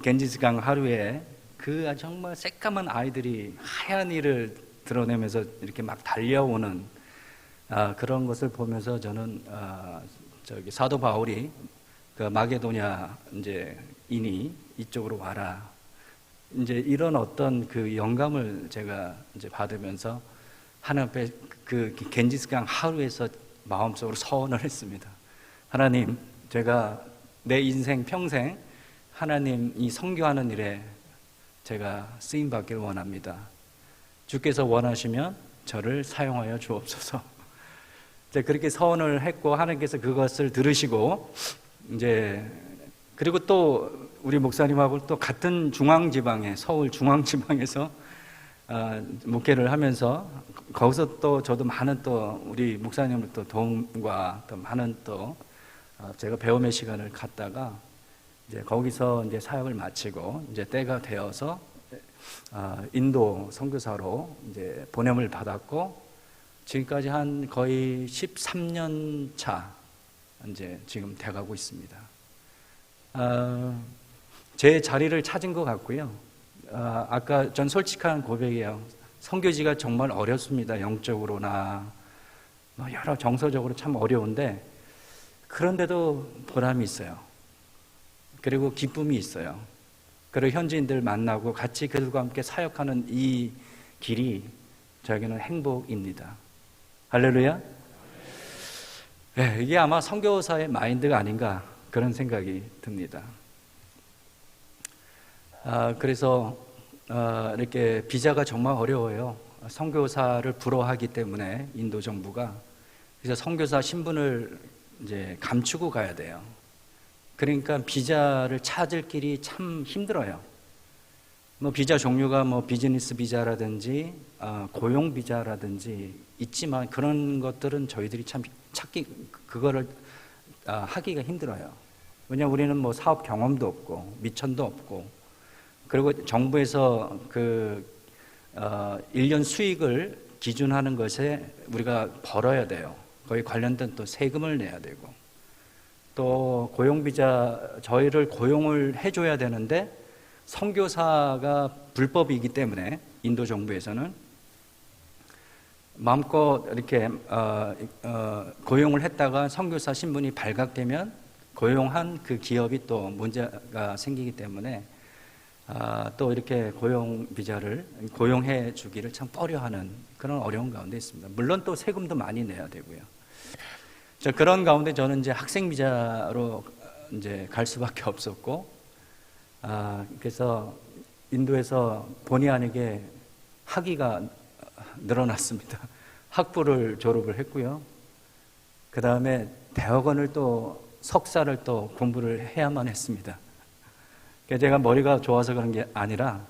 겐지스강 하루에 그 정말 새까만 아이들이 하얀 이를 드러내면서 이렇게 막 달려오는 그런 것을 보면서 저는 사도 바울이 그 마게도냐 이제 인이 이쪽으로 와라, 이제 이런 어떤 그 영감을 제가 이제 받으면서 하나님 앞에 그 겐지스강 하루에서 마음속으로 서원을 했습니다. 하나님, 제가 내 인생 평생 하나님 이 선교하는 일에 제가 쓰임 받기를 원합니다. 주께서 원하시면 저를 사용하여 주옵소서. 이제 그렇게 서원을 했고, 하나님께서 그것을 들으시고, 이제 그리고 또 우리 목사님하고 또 같은 중앙지방에, 서울 중앙지방에서 목회를 하면서 거기서 또 저도 많은 또 우리 목사님을 또 도움과 또 많은 또 제가 배움의 시간을 갖다가 이제 거기서 이제 사역을 마치고 이제 때가 되어서 인도 선교사로 이제 보냄을 받았고, 지금까지 한 거의 13년 차 이제 지금 돼가고 있습니다. 제 자리를 찾은 것 같고요. 아까 전 솔직한 고백이에요. 선교지가 정말 어렵습니다. 영적으로나 여러 정서적으로 참 어려운데, 그런데도 보람이 있어요. 그리고 기쁨이 있어요. 그리고 현지인들 만나고 같이 그들과 함께 사역하는 이 길이 저에게는 행복입니다. 할렐루야. 네, 이게 아마 선교사의 마인드가 아닌가 그런 생각이 듭니다. 그래서 이렇게 비자가 정말 어려워요. 선교사를 부러워하기 때문에 인도 정부가, 그래서 선교사 신분을 이제 감추고 가야 돼요. 그러니까 비자를 찾을 길이 참 힘들어요. 뭐 비자 종류가 뭐 비즈니스 비자라든지 고용 비자라든지 있지만, 그런 것들은 저희들이 참 그거를 하기가 힘들어요. 왜냐하면 우리는 뭐 사업 경험도 없고 미천도 없고, 그리고 정부에서 그 1년 수익을 기준하는 것에 우리가 벌어야 돼요. 거기 관련된 또 세금을 내야 되고, 또 고용비자, 저희를 고용을 해줘야 되는데 선교사가 불법이기 때문에 인도 정부에서는 마음껏 이렇게 고용을 했다가 선교사 신분이 발각되면 고용한 그 기업이 또 문제가 생기기 때문에 또 이렇게 고용 비자를 고용해 주기를 참 꺼려하는 그런 어려운 가운데 있습니다. 물론 또 세금도 많이 내야 되고요. 그런 가운데 저는 이제 학생 비자로 이제 갈 수밖에 없었고, 그래서 인도에서 본의 아니게 학위가 늘어났습니다. 학부를 졸업을 했고요. 그 다음에 대학원을 또 석사를 또 공부를 해야만 했습니다. 제가 머리가 좋아서 그런 게 아니라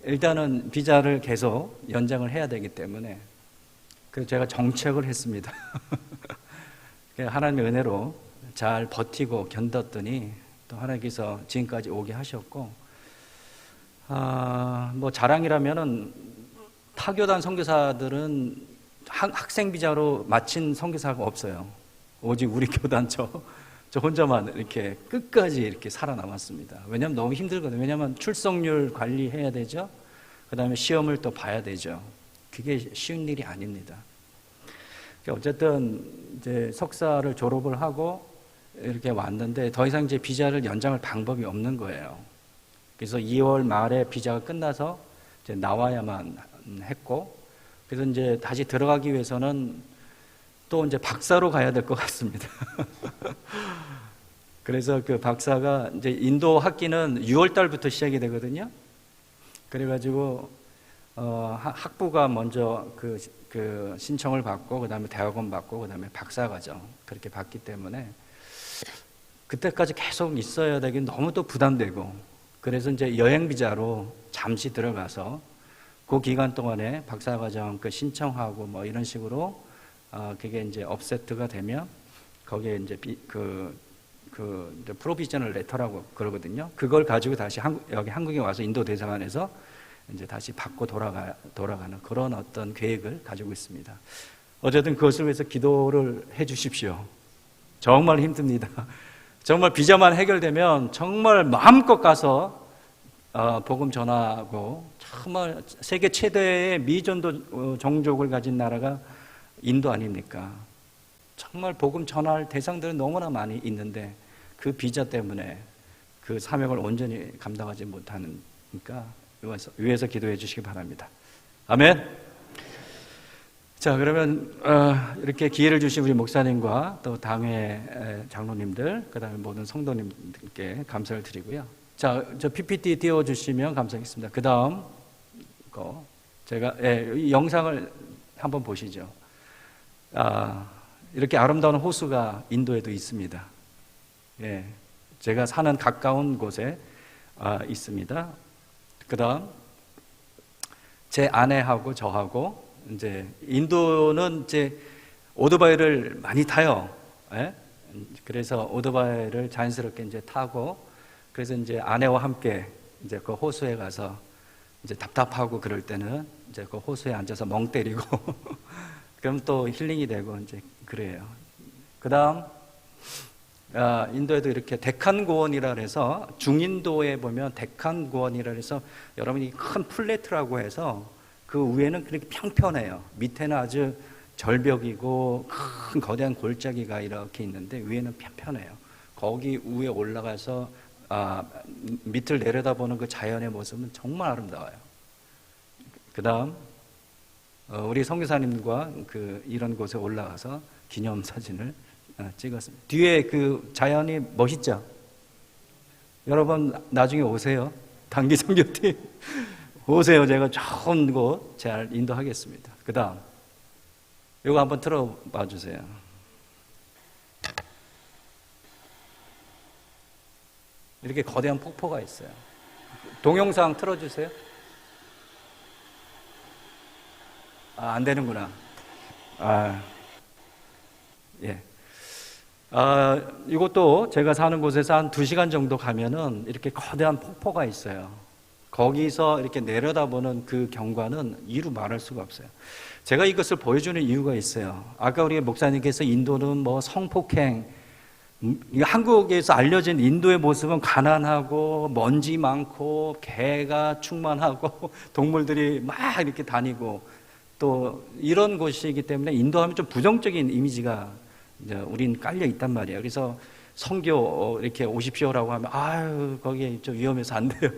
일단은 비자를 계속 연장을 해야 되기 때문에 그래서 제가 정책을 했습니다. 하나님의 은혜로 잘 버티고 견뎠더니 또 하나님께서 지금까지 오게 하셨고, 뭐 자랑이라면은 타교단 선교사들은 학생 비자로 마친 선교사가 없어요. 오직 우리 교단 저 혼자만 이렇게 끝까지 이렇게 살아남았습니다. 왜냐하면 너무 힘들거든요. 왜냐하면 출석률 관리해야 되죠. 그 다음에 시험을 또 봐야 되죠. 그게 쉬운 일이 아닙니다. 어쨌든 이제 석사를 졸업을 하고 이렇게 왔는데 더 이상 이제 비자를 연장할 방법이 없는 거예요. 그래서 2월 말에 비자가 끝나서 이제 나와야만 했고, 그래서 이제 다시 들어가기 위해서는 또 이제 박사로 가야 될 것 같습니다. 그래서 그 박사가 이제 인도 학기는 6월 달부터 시작이 되거든요. 그래가지고 학부가 먼저 그 신청을 받고, 그 다음에 대학원 받고, 그 다음에 박사과정 그렇게 받기 때문에 그때까지 계속 있어야 되긴 너무 또 부담되고, 그래서 이제 여행 비자로 잠시 들어가서 그 기간 동안에 박사과정 그 신청하고 뭐 이런 식으로 그게 이제 업세트가 되면 거기에 이제 이제 프로비저널 레터라고 그러거든요. 그걸 가지고 다시 여기 한국에 와서 인도 대사관에서 이제 다시 받고 돌아가는 그런 어떤 계획을 가지고 있습니다. 어쨌든 그것을 위해서 기도를 해 주십시오. 정말 힘듭니다. 정말 비자만 해결되면 정말 마음껏 가서 복음 전하고 정말 세계 최대의 미전도 종족을 가진 나라가 인도 아닙니까? 정말 복음 전할 대상들은 너무나 많이 있는데 그 비자 때문에 그 사명을 온전히 감당하지 못하니까 위에서 기도해 주시기 바랍니다. 아멘. 자, 그러면 이렇게 기회를 주신 우리 목사님과 또 당회 장로님들, 그다음에 모든 성도님들께 감사를 드리고요. 자, 저 PPT 띄워주시면 감사하겠습니다. 그 다음 거 제가 이 영상을 한번 보시죠. 이렇게 아름다운 호수가 인도에도 있습니다. 예, 제가 사는 가까운 곳에 있습니다. 그 다음 제 아내하고 저하고 이제 인도는 이제 오토바이를 많이 타요. 예? 그래서 오토바이를 자연스럽게 이제 타고 그래서 이제 아내와 함께 이제 그 호수에 가서 이제 답답하고 그럴 때는 이제 그 호수에 앉아서 멍 때리고 그럼 또 힐링이 되고 이제 그래요. 그다음 인도에도 이렇게 데칸고원이라 해서 중인도에 보면 데칸고원이라 해서 여러분이 큰 플래트라고 해서 그 위에는 그렇게 평평해요. 밑에는 아주 절벽이고 큰 거대한 골짜기가 이렇게 있는데 위에는 평평해요. 거기 위에 올라가서 밑을 내려다보는 그 자연의 모습은 정말 아름다워요. 그 다음 우리 선교사님과 이런 곳에 올라가서 기념사진을 찍었습니다. 뒤에 그 자연이 멋있죠? 여러분 나중에 오세요. 단기 선교팀 오세요. 제가 좋은 곳 잘 인도하겠습니다. 그 다음 이거 한번 틀어봐 주세요. 이렇게 거대한 폭포가 있어요. 동영상 틀어주세요. 안 되는구나. 예. 이것도 제가 사는 곳에서 한 2시간 정도 가면은 이렇게 거대한 폭포가 있어요. 거기서 이렇게 내려다보는 그 경관은 이루 말할 수가 없어요. 제가 이것을 보여주는 이유가 있어요. 아까 우리 목사님께서 인도는 뭐 성폭행, 한국에서 알려진 인도의 모습은 가난하고 먼지 많고 개가 충만하고 동물들이 막 이렇게 다니고 또 이런 곳이기 때문에 인도하면 좀 부정적인 이미지가 이제 우린 깔려 있단 말이에요. 그래서 선교 이렇게 오십시오라고 하면 아유 거기 좀 위험해서 안 돼요.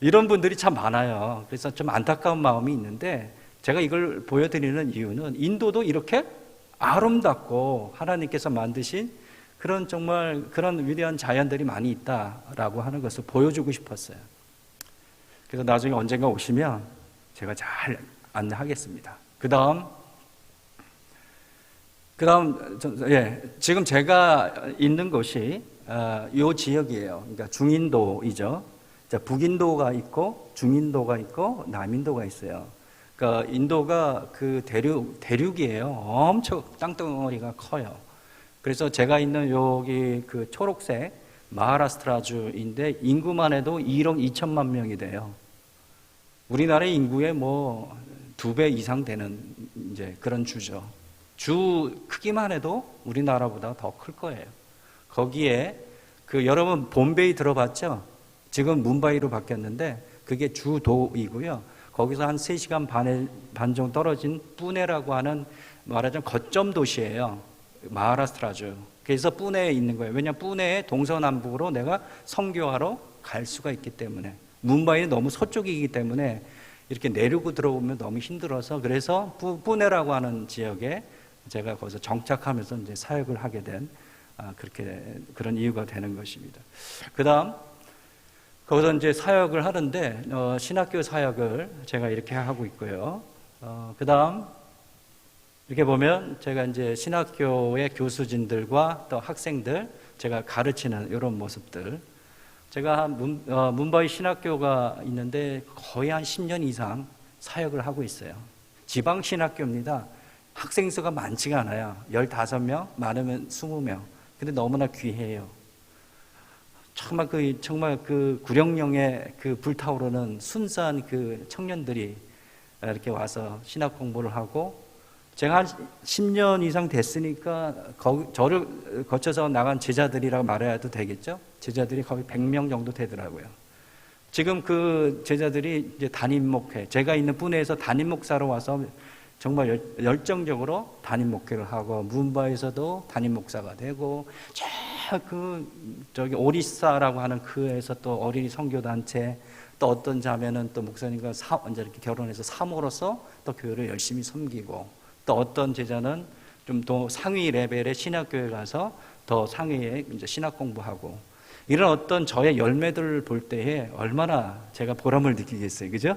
이런 분들이 참 많아요. 그래서 좀 안타까운 마음이 있는데 제가 이걸 보여드리는 이유는 인도도 이렇게 아름답고 하나님께서 만드신 그런 정말 그런 위대한 자연들이 많이 있다라고 하는 것을 보여주고 싶었어요. 그래서 나중에 언젠가 오시면 제가 잘 안내하겠습니다. 그 다음 지금 제가 있는 곳이 이 지역이에요. 그러니까 중인도이죠. 북인도가 있고 중인도가 있고 남인도가 있어요. 그러니까 인도가 그 대륙이에요. 엄청 땅덩어리가 커요. 그래서 제가 있는 여기 그 초록색 마하라스트라주인데 인구만 해도 1억 2천만 명이 돼요. 우리나라의 인구의 뭐 2배 이상 되는 이제 그런 주죠. 주 크기만 해도 우리나라보다 더 클 거예요. 거기에 여러분 봄베이 들어봤죠? 지금 뭄바이로 바뀌었는데 그게 주도이고요. 거기서 한 3시간 반 정도 떨어진 뿌네라고 하는 말하자면 거점 도시예요. 마하라스트라주. 그래서 뿌네에 있는 거예요. 왜냐하면 뿌네의 동서남북으로 내가 선교하러 갈 수가 있기 때문에. 뭄바이는 너무 서쪽이기 때문에 이렇게 내리고 들어오면 너무 힘들어서 그래서 뿌네라고 하는 지역에 제가 거기서 정착하면서 이제 사역을 하게 된 그런 이유가 되는 것입니다. 그다음 거기서 이제 사역을 하는데 신학교 사역을 제가 이렇게 하고 있고요. 그다음 이렇게 보면 제가 이제 신학교의 교수진들과 또 학생들 제가 가르치는 이런 모습들. 제가 뭄바이 신학교가 있는데 거의 한 10년 이상 사역을 하고 있어요. 지방 신학교입니다. 학생 수가 많지가 않아요. 15명, 많으면 20명. 근데 너무나 귀해요. 정말 그 구령령의 그 불타오르는 순수한 그 청년들이 이렇게 와서 신학 공부를 하고 제가 한 10년 이상 됐으니까 저를 거쳐서 나간 제자들이라고 말해야 되겠죠? 제자들이 거의 100명 정도 되더라고요. 지금 그 제자들이 이제 담임 목회, 제가 있는 분야에서 담임 목사로 와서 정말 열정적으로 담임 목회를 하고, 문바에서도 담임 목사가 되고, 저기 오리사라고 하는 그에서 또 어린이 선교단체, 또 어떤 자매는 또 목사님과 이제 이렇게 결혼해서 사모로서 또 교회를 열심히 섬기고, 또 어떤 제자는 좀 더 상위 레벨의 신학교에 가서 더 상위의 이제 신학 공부하고, 이런 어떤 저의 열매들을 볼 때에 얼마나 제가 보람을 느끼겠어요, 그죠?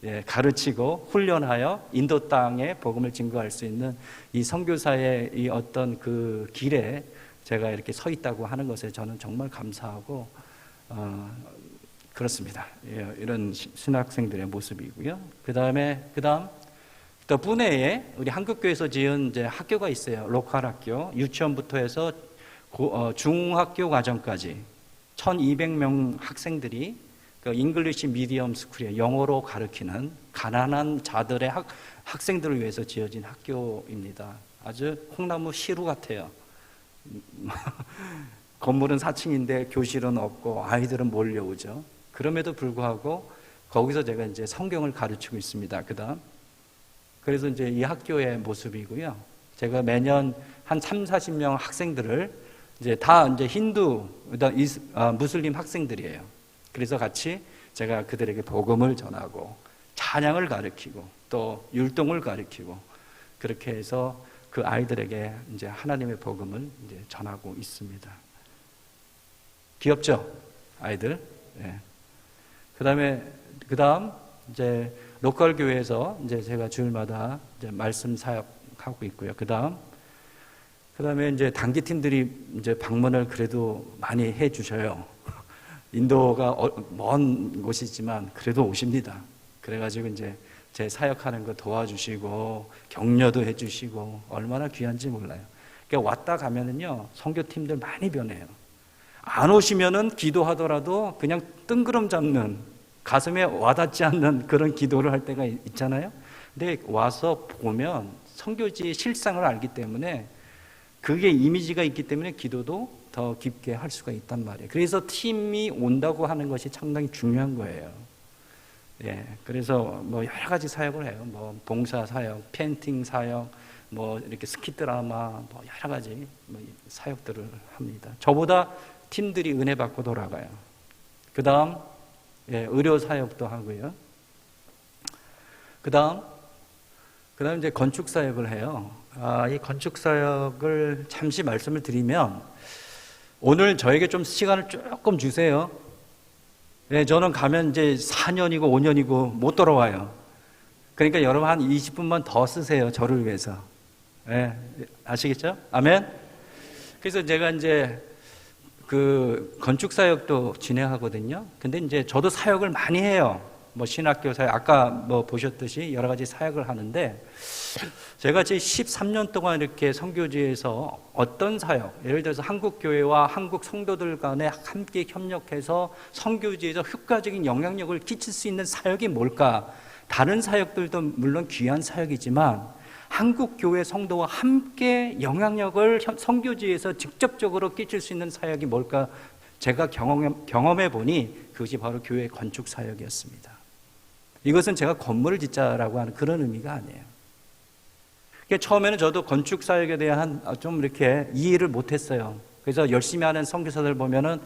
예, 가르치고 훈련하여 인도 땅에 복음을 증거할 수 있는 이 선교사의 이 어떤 그 길에 제가 이렇게 서 있다고 하는 것에 저는 정말 감사하고 그렇습니다. 예, 이런 신학생들의 모습이고요. 그다음 또 분해에 우리 한국교회에서 지은 이제 학교가 있어요. 로컬 학교, 유치원부터 해서 중학교 과정까지 1,200명 학생들이 그 잉글리시 미디엄 스쿨에 영어로 가르치는 가난한 자들의 학생들을 위해서 지어진 학교입니다. 아주 콩나무 시루 같아요. 건물은 4층인데 교실은 없고 아이들은 몰려오죠. 그럼에도 불구하고 거기서 제가 이제 성경을 가르치고 있습니다. 그래서 이제 이 학교의 모습이고요. 제가 매년 한 30-40명 학생들을 이제 다 이제 힌두, 무슬림 학생들이에요. 그래서 같이 제가 그들에게 복음을 전하고 찬양을 가르치고 또 율동을 가르치고 그렇게 해서 그 아이들에게 이제 하나님의 복음을 이제 전하고 있습니다. 귀엽죠? 아이들. 예. 그다음 이제 로컬 교회에서 이제 제가 주일마다 이제 말씀 사역하고 있고요. 그다음에 이제 단기팀들이 이제 방문을 그래도 많이 해 주셔요. 인도가 먼 곳이지만 그래도 오십니다. 그래가지고 이제 제 사역하는 거 도와주시고 격려도 해주시고 얼마나 귀한지 몰라요. 그러니까 왔다 가면은요 선교팀들 많이 변해요. 안 오시면은 기도하더라도 그냥 뜬구름 잡는, 가슴에 와닿지 않는 그런 기도를 할 때가 있잖아요. 근데 와서 보면 선교지의 실상을 알기 때문에, 그게 이미지가 있기 때문에 기도도 더 깊게 할 수가 있단 말이에요. 그래서 팀이 온다고 하는 것이 상당히 중요한 거예요. 예, 그래서 뭐 여러 가지 사역을 해요. 뭐 봉사 사역, 펜팅 사역, 뭐 이렇게 스키 드라마, 뭐 여러 가지 뭐 사역들을 합니다. 저보다 팀들이 은혜 받고 돌아가요. 그다음 의료 사역도 하고요. 그다음 이제 건축 사역을 해요. 이 건축 사역을 잠시 말씀을 드리면, 오늘 저에게 좀 시간을 조금 주세요. 네, 저는 가면 이제 4년이고 5년이고 못 돌아와요. 그러니까 여러분 한 20분만 더 쓰세요. 저를 위해서. 네, 아시겠죠? 아멘? 그래서 제가 이제 그 건축 사역도 진행하거든요. 근데 이제 저도 사역을 많이 해요. 뭐 신학교 사역, 아까 뭐 보셨듯이 여러 가지 사역을 하는데, 제가 제 13년 동안 이렇게 선교지에서 어떤 사역, 예를 들어서 한국 교회와 한국 성도들 간에 함께 협력해서 선교지에서 효과적인 영향력을 끼칠 수 있는 사역이 뭘까? 다른 사역들도 물론 귀한 사역이지만 한국 교회 성도와 함께 영향력을 선교지에서 직접적으로 끼칠 수 있는 사역이 뭘까? 제가 경험해 보니 그것이 바로 교회 건축 사역이었습니다. 이것은 제가 건물을 짓자라고 하는 그런 의미가 아니에요. 처음에는 저도 건축 사역에 대한 좀 이렇게 이해를 못했어요. 그래서 열심히 하는 선교사들 보면은,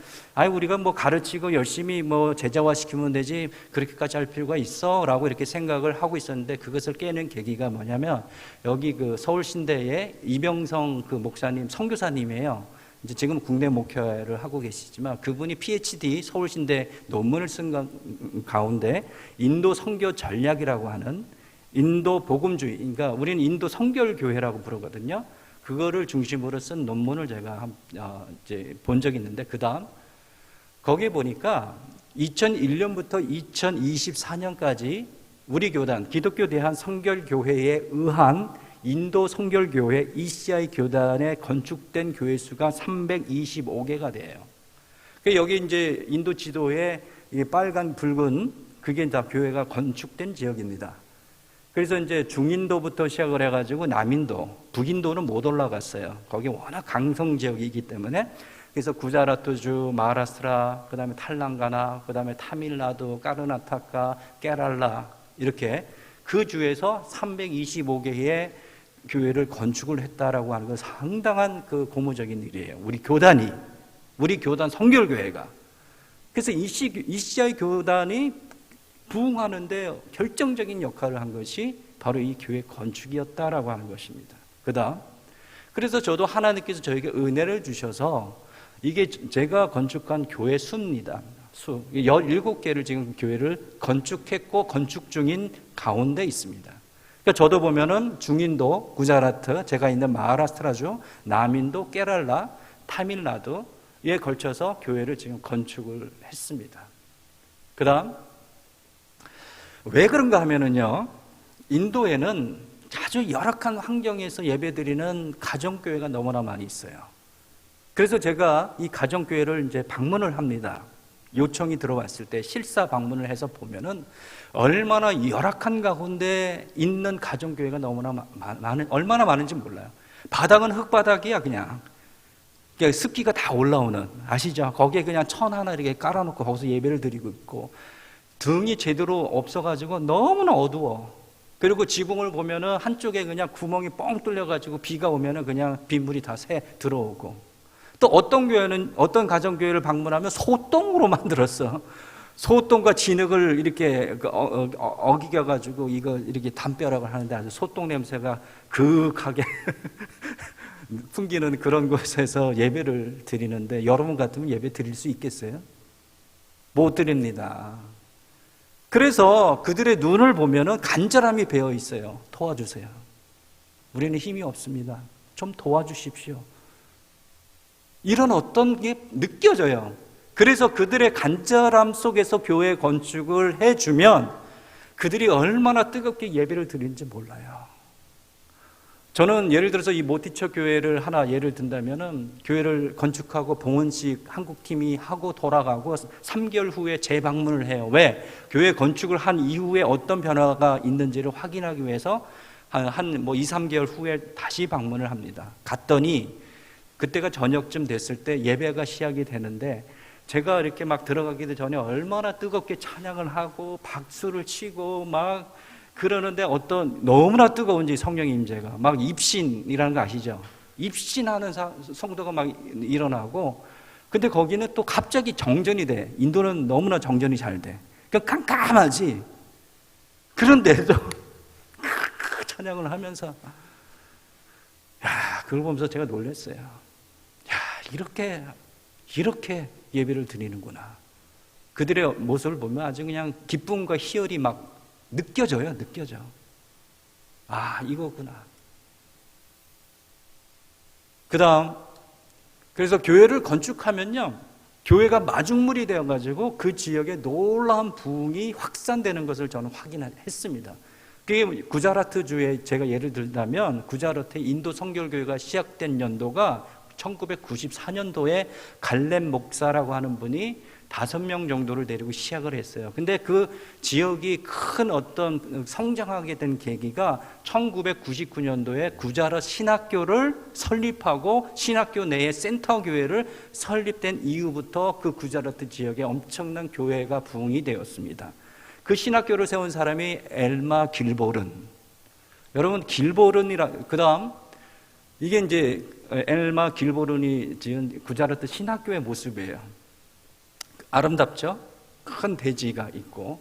우리가 뭐 가르치고 열심히 뭐 제자화 시키면 되지 그렇게까지 할 필요가 있어라고 이렇게 생각을 하고 있었는데, 그것을 깨는 계기가 뭐냐면, 여기 그 서울신대의 이병성 그 목사님, 선교사님이에요. 이제 지금 국내 목회를 하고 계시지만 그분이 PhD 서울신대 논문을 쓴 가운데 인도 선교 전략이라고 하는, 인도 복음주의, 그러니까 우리는 인도 선결교회라고 부르거든요. 그거를 중심으로 쓴 논문을 제가 이제 본 적이 있는데, 그다음 거기에 보니까 2001년부터 2024년까지 우리 교단 기독교 대한 선결교회에 의한 인도 선결교회 ECI 교단에 건축된 교회 수가 325개가 돼요. 여기 이제 인도 지도에 빨간 붉은 그게 다 교회가 건축된 지역입니다. 그래서 이제 중인도부터 시작을 해가지고 남인도, 북인도는 못 올라갔어요. 거기 워낙 강성 지역이기 때문에 그래서 구자라트주, 마하라스트라, 그 다음에 탈랑가나, 그 다음에 타밀나두, 까르나타카, 깨랄라, 이렇게 그 주에서 325개의 교회를 건축을 했다라고 하는 건 상당한 그 고무적인 일이에요. 우리 교단 성결교회가. 그래서 이시아의 교단이 부흥하는데 결정적인 역할을 한 것이 바로 이 교회 건축이었다라고 하는 것입니다. 그다음, 그래서 저도 하나님께서 저에게 은혜를 주셔서 이게 제가 건축한 교회 수입니다. 17개를 지금 교회를 건축했고 건축 중인 가운데 있습니다. 그러니까 저도 보면은 중인도, 구자라트, 제가 있는 마하라스트라주, 남인도, 깨랄라, 타밀나두에 걸쳐서 교회를 지금 건축을 했습니다. 그 다음, 왜 그런가 하면은요, 인도에는 아주 열악한 환경에서 예배드리는 가정교회가 너무나 많이 있어요. 그래서 제가 이 가정교회를 이제 방문을 합니다. 요청이 들어왔을 때 실사 방문을 해서 보면은 얼마나 열악한 가운데 있는 가정교회가 너무나 얼마나 많은지 몰라요. 바닥은 흙바닥이야, 그냥 습기가 다 올라오는, 아시죠? 거기에 그냥 천 하나 이렇게 깔아놓고 거기서 예배를 드리고 있고, 등이 제대로 없어가지고 너무나 어두워. 그리고 지붕을 보면은 한쪽에 그냥 구멍이 뻥 뚫려가지고 비가 오면은 그냥 빗물이 다 새 들어오고, 또 어떤 교회는, 어떤 가정교회를 방문하면 소똥으로 만들었어. 소똥과 진흙을 이렇게 어기겨가지고 이거 이렇게 담벼락을 하는데 아주 소똥 냄새가 그윽하게 풍기는 그런 곳에서 예배를 드리는데, 여러분 같으면 예배 드릴 수 있겠어요? 못 드립니다. 그래서 그들의 눈을 보면은 간절함이 배어 있어요. 도와주세요. 우리는 힘이 없습니다. 좀 도와주십시오. 이런 어떤 게 느껴져요. 그래서 그들의 간절함 속에서 교회 건축을 해주면 그들이 얼마나 뜨겁게 예배를 드리는지 몰라요. 저는 예를 들어서 이 모티처 교회를 하나 예를 든다면은, 교회를 건축하고 봉헌식 한국팀이 하고 돌아가고 3개월 후에 재방문을 해요. 왜? 교회 건축을 한 이후에 어떤 변화가 있는지를 확인하기 위해서 한 2, 3개월 후에 다시 방문을 합니다. 갔더니 그때가 저녁쯤 됐을 때 예배가 시작이 되는데, 제가 이렇게 막 들어가기도 전에 얼마나 뜨겁게 찬양을 하고 박수를 치고 막 그러는데, 어떤 너무나 뜨거운지 성령의 임재가 막 입신이라는 거 아시죠? 입신하는 성도가 막 일어나고, 근데 거기는 또 갑자기 정전이 돼. 인도는 너무나 정전이 잘 돼. 그러니까 깜깜하지. 그런데도 찬양을 하면서, 그걸 보면서 제가 놀랐어요. 이렇게 예배를 드리는구나. 그들의 모습을 보면 아주 그냥 기쁨과 희열이 막 느껴져요. 이거구나. 그 다음, 그래서 교회를 건축하면요, 교회가 마중물이 되어가지고 그 지역에 놀라운 부흥이 확산되는 것을 저는 확인했습니다. 그게 구자라트주에 제가 예를 들자면, 구자라트 인도 성결교회가 시작된 연도가 1994년도에 갈렙 목사라고 하는 분이 5명 정도를 데리고 시작을 했어요. 근데 그 지역이 큰 어떤 성장하게 된 계기가 1999년도에 구자라 신학교를 설립하고 신학교 내에 센터교회를 설립된 이후부터 그 구자라트 지역에 엄청난 교회가 부흥이 되었습니다. 그 신학교를 세운 사람이 엘마 길보른. 여러분, 그 다음, 이게 이제 엘마 길보른이 지은 구자라트 신학교의 모습이에요. 아름답죠? 큰 대지가 있고.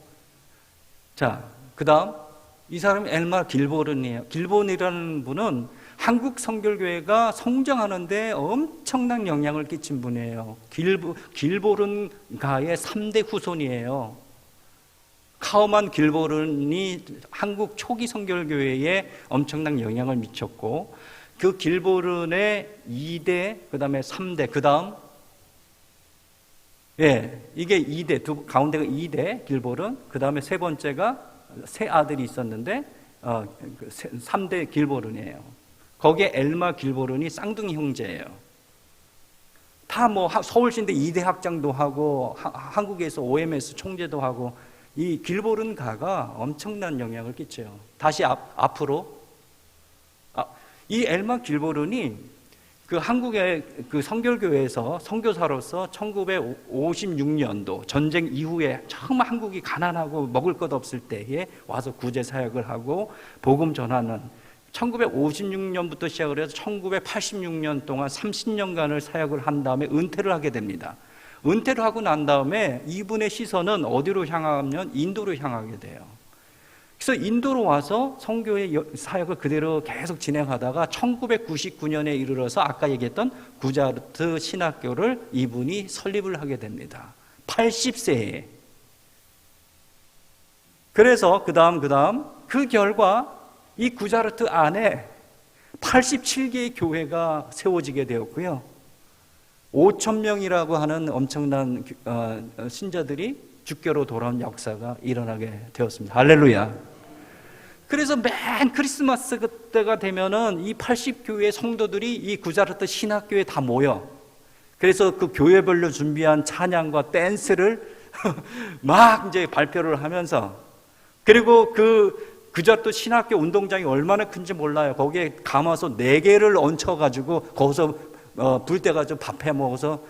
자, 그 다음, 이 사람이 엘마 길보른이에요. 길보른이라는 분은 한국 성결교회가 성장하는데 엄청난 영향을 끼친 분이에요. 길보른가의 3대 후손이에요. 카오만 길보른이 한국 초기 성결교회에 엄청난 영향을 미쳤고, 그 길보른의 2대, 그 다음에 3대, 그 다음, 이게 2대, 가운데가 2대 길보른, 그 다음에 세 번째가 세 아들이 있었는데, 3대 길보른이에요. 거기에 엘마 길보른이 쌍둥이 형제예요. 다 서울신대 2대 학장도 하고, 한국에서 OMS 총재도 하고, 이 길보른 가가 엄청난 영향을 끼쳐요. 다시 앞으로. 이 엘마 길보른이 그 한국의 그 성결교회에서 선교사로서 1956년도 전쟁 이후에 정말 한국이 가난하고 먹을 것 없을 때에 와서 구제 사역을 하고 복음 전하는 1956년부터 시작을 해서 1986년 동안 30년간을 사역을 한 다음에 은퇴를 하게 됩니다. 은퇴를 하고 난 다음에 이분의 시선은 어디로 향하면 인도로 향하게 돼요. 그래서 인도로 와서 선교의 사역을 그대로 계속 진행하다가 1999년에 이르러서 아까 얘기했던 구자르트 신학교를 이분이 설립을 하게 됩니다. 80세에. 그래서 그 결과 이 구자르트 안에 87개의 교회가 세워지게 되었고요. 5천 명이라고 하는 엄청난 신자들이 주교로 돌아온 역사가 일어나게 되었습니다. 할렐루야. 그래서 맨 크리스마스 그때가 되면은 이 80교회 성도들이 이 구자르트 신학교에 다 모여. 그래서 그 교회별로 준비한 찬양과 댄스를 막 이제 발표를 하면서, 그리고 그 구자르트 신학교 운동장이 얼마나 큰지 몰라요. 거기에 가마솥 4개를 얹혀가지고 거기서 불 때가지고 밥 해 먹어서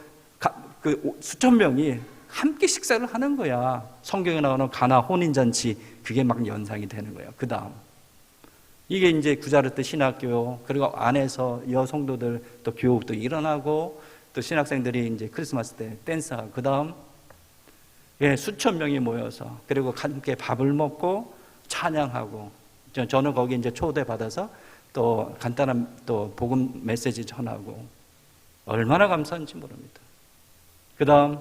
그 수천 명이 함께 식사를 하는 거야. 성경에 나오는 가나 혼인잔치, 그게 막 연상이 되는 거예요. 그 다음 이게 이제 구자르트 신학교, 그리고 안에서 여성도들 또 교육도 일어나고 또 신학생들이 이제 크리스마스 때 댄스하고, 그 다음 수천 명이 모여서 그리고 함께 밥을 먹고 찬양하고, 저는 거기 이제 초대받아서 또 간단한 또 복음 메시지 전하고, 얼마나 감사한지 모릅니다. 그 다음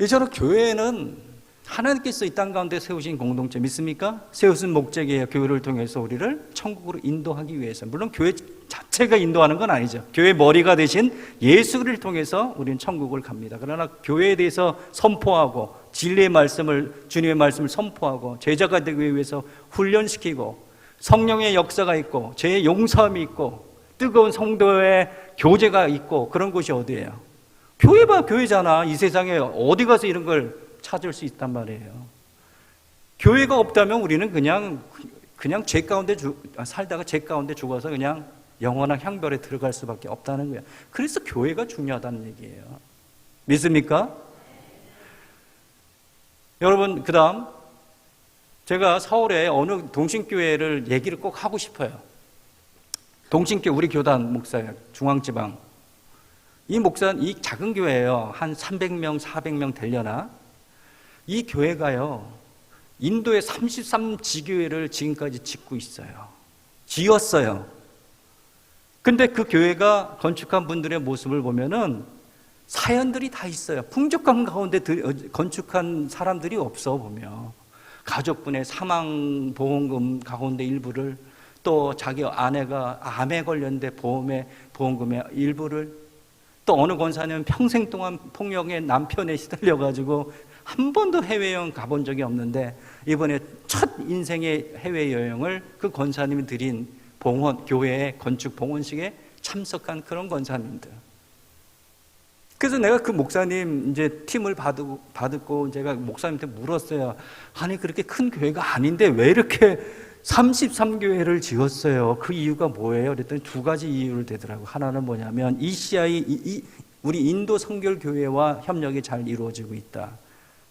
저는 교회는 하나님께서 이 땅 가운데 세우신 공동체 믿습니까? 세우신 목적이에요. 교회를 통해서 우리를 천국으로 인도하기 위해서. 물론 교회 자체가 인도하는 건 아니죠. 교회 머리가 되신 예수를 통해서 우리는 천국을 갑니다. 그러나 교회에 대해서 선포하고 진리의 말씀을, 주님의 말씀을 선포하고 제자가 되기 위해서 훈련시키고 성령의 역사가 있고 죄의 용서함이 있고 뜨거운 성도의 교제가 있고, 그런 곳이 어디예요? 교회가 교회잖아. 이 세상에 어디 가서 이런 걸 찾을 수 있단 말이에요. 교회가 없다면 우리는 그냥 죄 가운데 살다가 죄 가운데 죽어서 그냥 영원한 향별에 들어갈 수밖에 없다는 거예요. 그래서 교회가 중요하다는 얘기예요. 믿습니까? 여러분, 그 다음 제가 서울에 어느 동신교회를 얘기를 꼭 하고 싶어요. 동신교회 우리 교단 목사예요. 중앙지방. 이 목사는 이 작은 교회예요. 한 300명, 400명 되려나? 이 교회가요, 인도의 33지교회를 지금까지 짓고 있어요. 지었어요. 근데 그 교회가 건축한 분들의 모습을 보면은 사연들이 다 있어요. 풍족감 가운데 건축한 사람들이 없어 보면. 가족분의 사망보험금 가운데 일부를, 또 자기 아내가 암에 걸렸는데 보험금의 일부를, 또 어느 권사님은 평생 동안 폭력의 남편에 시달려가지고 한 번도 해외여행 가본 적이 없는데 이번에 첫 인생의 해외여행을 그 권사님이 드린 교회의 건축 봉헌식에 참석한 그런 권사님들. 그래서 내가 그 목사님 이제 팀을 받고 제가 목사님한테 물었어요. 아니 그렇게 큰 교회가 아닌데 왜 이렇게 33교회를 지었어요? 그 이유가 뭐예요? 그랬더니 2가지 이유를 대더라고요. 하나는 뭐냐면 ECI, 우리 인도 성결교회와 협력이 잘 이루어지고 있다.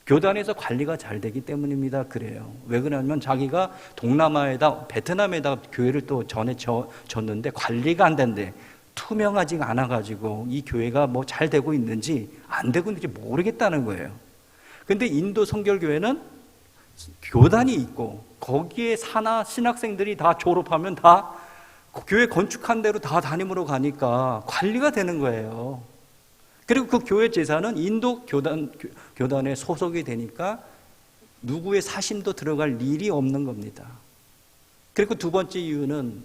교단에서 관리가 잘 되기 때문입니다. 그래요. 왜 그러냐면 자기가 동남아에다, 베트남에다 교회를 또 전에 졌는데 관리가 안 된대. 투명하지가 않아가지고 이 교회가 뭐 잘 되고 있는지 안 되고 있는지 모르겠다는 거예요. 근데 인도 성결교회는 교단이 있고 거기에 신학생들이 다 졸업하면 다 교회 건축한 대로 다 담임으로 가니까 관리가 되는 거예요. 그리고 그 교회 재산은 인도 교단에 소속이 되니까 누구의 사심도 들어갈 일이 없는 겁니다. 그리고 2번째 이유는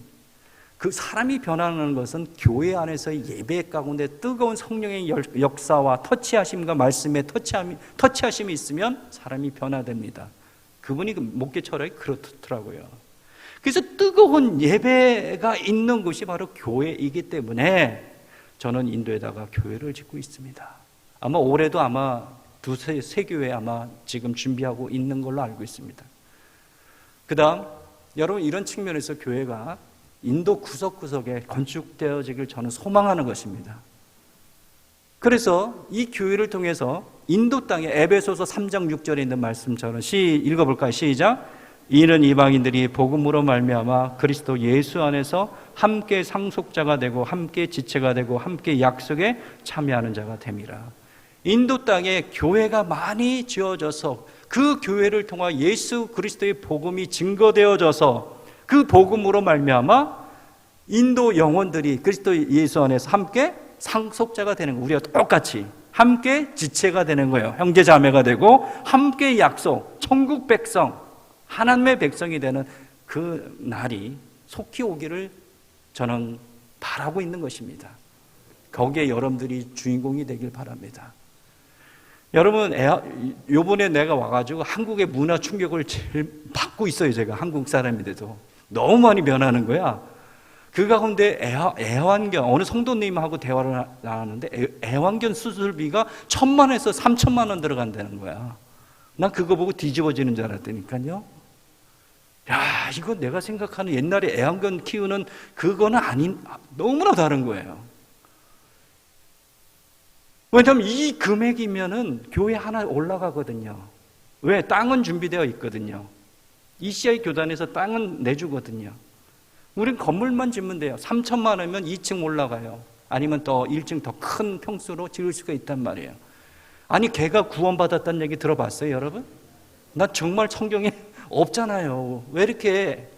그 사람이 변하는 것은 교회 안에서의 예배 가운데 뜨거운 성령의 역사와 터치하심과 말씀의 터치하심이 있으면 사람이 변화됩니다. 그분이 목회 철학이 그렇더라고요. 그래서 뜨거운 예배가 있는 곳이 바로 교회이기 때문에 저는 인도에다가 교회를 짓고 있습니다. 아마 올해도 아마 2-3 교회 아마 지금 준비하고 있는 걸로 알고 있습니다. 그 다음 여러분, 이런 측면에서 교회가 인도 구석구석에 건축되어지길 저는 소망하는 것입니다. 그래서 이 교회를 통해서 인도 땅에 에베소서 3장 6절에 있는 말씀처럼 읽어볼까요? 시작. 이는 이방인들이 복음으로 말미암아 그리스도 예수 안에서 함께 상속자가 되고 함께 지체가 되고 함께 약속에 참여하는 자가 됨이라. 인도 땅에 교회가 많이 지어져서 그 교회를 통하 예수 그리스도의 복음이 증거되어져서 그 복음으로 말미암아 인도 영혼들이 그리스도 예수 안에서 함께 상속자가 되는 거예요. 우리가 똑같이 함께 지체가 되는 거예요. 형제 자매가 되고 함께 약속, 천국 백성, 하나님의 백성이 되는 그 날이 속히 오기를 저는 바라고 있는 것입니다. 거기에 여러분들이 주인공이 되길 바랍니다. 여러분, 요번에 내가 와가지고 한국의 문화 충격을 제일 받고 있어요. 제가 한국 사람인데도 너무 많이 변하는 거야. 그 가운데 애완견, 어느 성도님하고 대화를 나눴는데 애완견 수술비가 1,000만원에서 3,000만 원 들어간다는 거야. 난 그거 보고 뒤집어지는 줄 알았다니까요. 야, 이거 내가 생각하는 옛날에 애완견 키우는 그거는 너무나 다른 거예요. 왜냐하면 이 금액이면은 교회 하나 올라가거든요. 왜? 땅은 준비되어 있거든요. ECI 교단에서 땅은 내주거든요. 우린 건물만 짓면 돼요. 3,000만 원이면 2층 올라가요. 아니면 더 1층 더 큰 평수로 지을 수가 있단 말이에요. 아니, 개가 구원받았다는 얘기 들어봤어요, 여러분? 나 정말 성경에 없잖아요. 왜 이렇게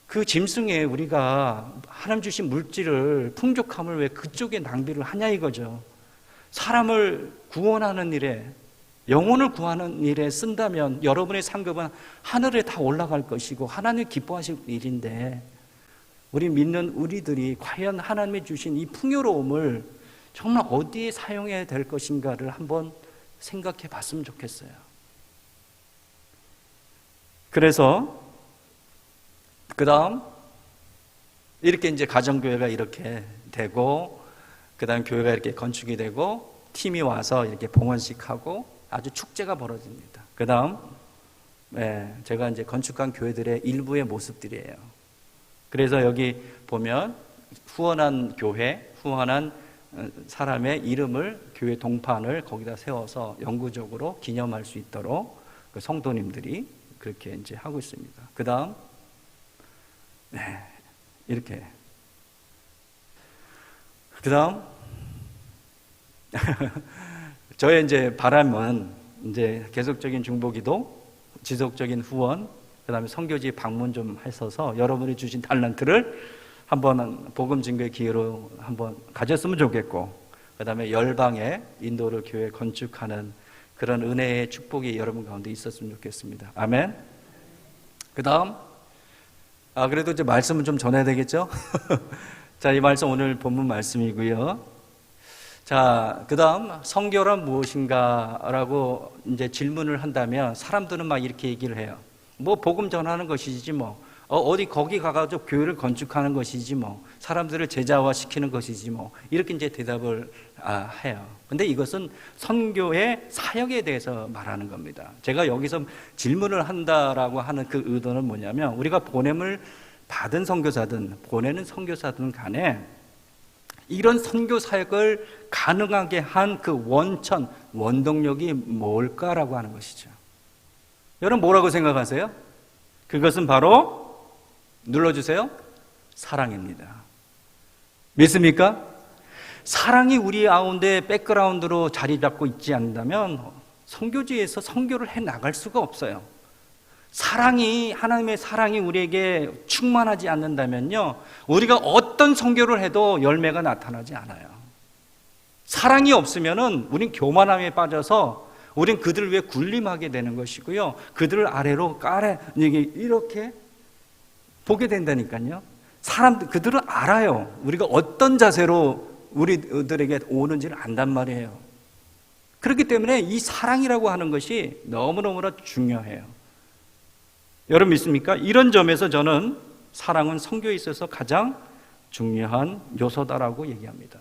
그 짐승에 우리가 하나님 주신 물질을, 풍족함을 왜 그쪽에 낭비를 하냐 이거죠. 사람을 구원하는 일에, 영혼을 구하는 일에 쓴다면 여러분의 상급은 하늘에 다 올라갈 것이고 하나님 기뻐하실 일인데, 우리 믿는 우리들이 과연 하나님이 주신 이 풍요로움을 정말 어디에 사용해야 될 것인가를 한번 생각해 봤으면 좋겠어요. 그래서 그 다음 이렇게 이제 가정교회가 이렇게 되고, 그 다음 교회가 이렇게 건축이 되고, 팀이 와서 이렇게 봉헌식하고 아주 축제가 벌어집니다. 그 다음 제가 이제 건축한 교회들의 일부의 모습들이에요. 그래서 여기 보면 후원한 교회, 후원한 사람의 이름을, 교회 동판을 거기다 세워서 영구적으로 기념할 수 있도록 그 성도님들이 그렇게 이제 하고 있습니다. 그 다음 이렇게 그 다음 저의 이제 바람은 이제 계속적인 중보기도, 지속적인 후원, 그 다음에 선교지 방문 좀 하셔서 여러분이 주신 달란트를 한번 복음 증거의 기회로 한번 가졌으면 좋겠고, 그 다음에 열방에 인도를 교회 건축하는 그런 은혜의 축복이 여러분 가운데 있었으면 좋겠습니다. 아멘. 그 다음 그래도 이제 말씀은 좀 전해야 되겠죠? 자, 이 말씀 오늘 본문 말씀이고요. 자, 그 다음 선교란 무엇인가라고 이제 질문을 한다면 사람들은 막 이렇게 얘기를 해요. 뭐 복음 전하는 것이지 뭐, 어디 거기 가가지고 교회를 건축하는 것이지 뭐, 사람들을 제자화시키는 것이지 뭐, 이렇게 이제 대답을 해요. 근데 이것은 선교의 사역에 대해서 말하는 겁니다. 제가 여기서 질문을 한다라고 하는 그 의도는 뭐냐면, 우리가 보냄을 받은 선교사든 보내는 선교사든 간에 이런 선교 사역을 가능하게 한 그 원동력이 뭘까라고 하는 것이죠. 여러분 뭐라고 생각하세요? 그것은 바로 눌러주세요. 사랑입니다. 믿습니까? 사랑이 우리 가운데 백그라운드로 자리 잡고 있지 않는다면 선교지에서 선교를 해 나갈 수가 없어요. 사랑이, 하나님의 사랑이 우리에게 충만하지 않는다면요, 우리가 어떤 선교를 해도 열매가 나타나지 않아요. 사랑이 없으면은 우린 교만함에 빠져서 우린 그들을 위해 군림하게 되는 것이고요, 그들을 아래로 이렇게 보게 된다니까요. 그들은 알아요. 우리가 어떤 자세로 우리들에게 오는지를 안단 말이에요. 그렇기 때문에 이 사랑이라고 하는 것이 너무너무나 중요해요. 여러분 믿습니까? 이런 점에서 저는 사랑은 선교에 있어서 가장 중요한 요소다라고 얘기합니다.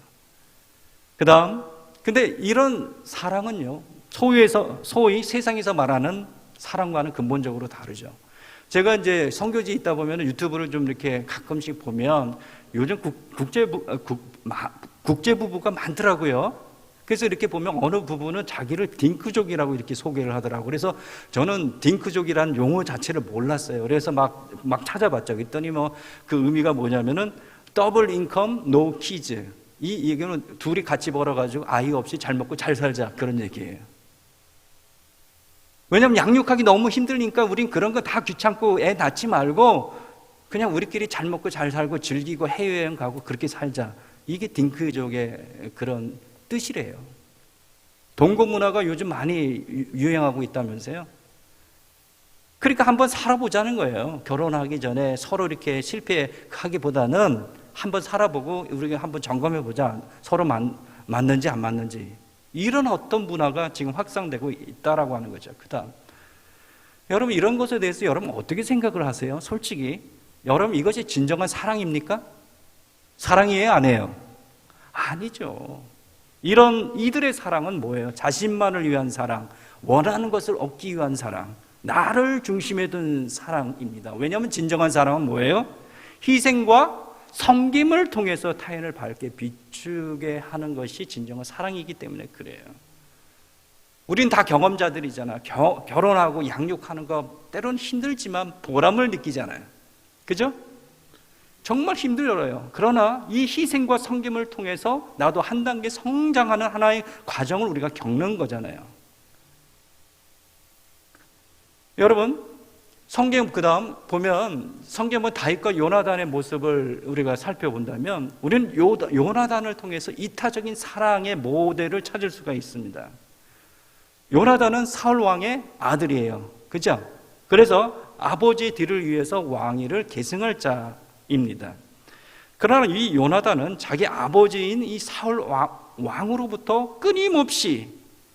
그 다음, 근데 이런 사랑은요, 소위 세상에서 말하는 사랑과는 근본적으로 다르죠. 제가 이제 선교지에 있다 보면 유튜브를 좀 이렇게 가끔씩 보면 요즘 국제부부가 많더라고요. 그래서 이렇게 보면 어느 부부는 자기를 딩크족이라고 이렇게 소개를 하더라고요. 그래서 저는 딩크족이라는 용어 자체를 몰랐어요. 그래서 막 찾아봤죠. 그랬더니 그 의미가 뭐냐면은 더블 인컴, 노 키즈. 이 얘기는 둘이 같이 벌어가지고 아이 없이 잘 먹고 잘 살자. 그런 얘기예요. 왜냐하면 양육하기 너무 힘드니까 우린 그런 거 다 귀찮고 애 낳지 말고 그냥 우리끼리 잘 먹고 잘 살고 즐기고 해외여행 가고 그렇게 살자. 이게 딩크족의 그런 뜻이래요. 동거 문화가 요즘 많이 유행하고 있다면서요. 그러니까 한번 살아보자는 거예요. 결혼하기 전에 서로 이렇게 실패하기보다는 한번 살아보고 우리가 한번 점검해보자. 서로 맞는지 안 맞는지. 이런 어떤 문화가 지금 확산되고 있다라고 하는 거죠. 그다음 여러분 이런 것에 대해서 여러분 어떻게 생각을 하세요? 솔직히 여러분 이것이 진정한 사랑입니까? 사랑이에요? 아니에요? 아니죠. 이들의 사랑은 뭐예요? 자신만을 위한 사랑, 원하는 것을 얻기 위한 사랑, 나를 중심에 둔 사랑입니다. 왜냐하면 진정한 사랑은 뭐예요? 희생과 섬김을 통해서 타인을 밝게 비추게 하는 것이 진정한 사랑이기 때문에 그래요. 우린 다 경험자들이잖아. 결혼하고 양육하는 거 때로는 힘들지만 보람을 느끼잖아요. 그죠? 정말 힘들어요. 그러나 이 희생과 섬김을 통해서 나도 한 단계 성장하는 하나의 과정을 우리가 겪는 거잖아요. 여러분 성경 그다음 보면 성경은 다윗과 요나단의 모습을 우리가 살펴본다면 우리는 요나단을 통해서 이타적인 사랑의 모델을 찾을 수가 있습니다. 요나단은 사울 왕의 아들이에요. 그죠? 그래서 아버지의 뒤를 위해서 왕위를 계승할 자입니다. 그러나 이 요나단은 자기 아버지인 이 사울 왕으로부터 끊임없이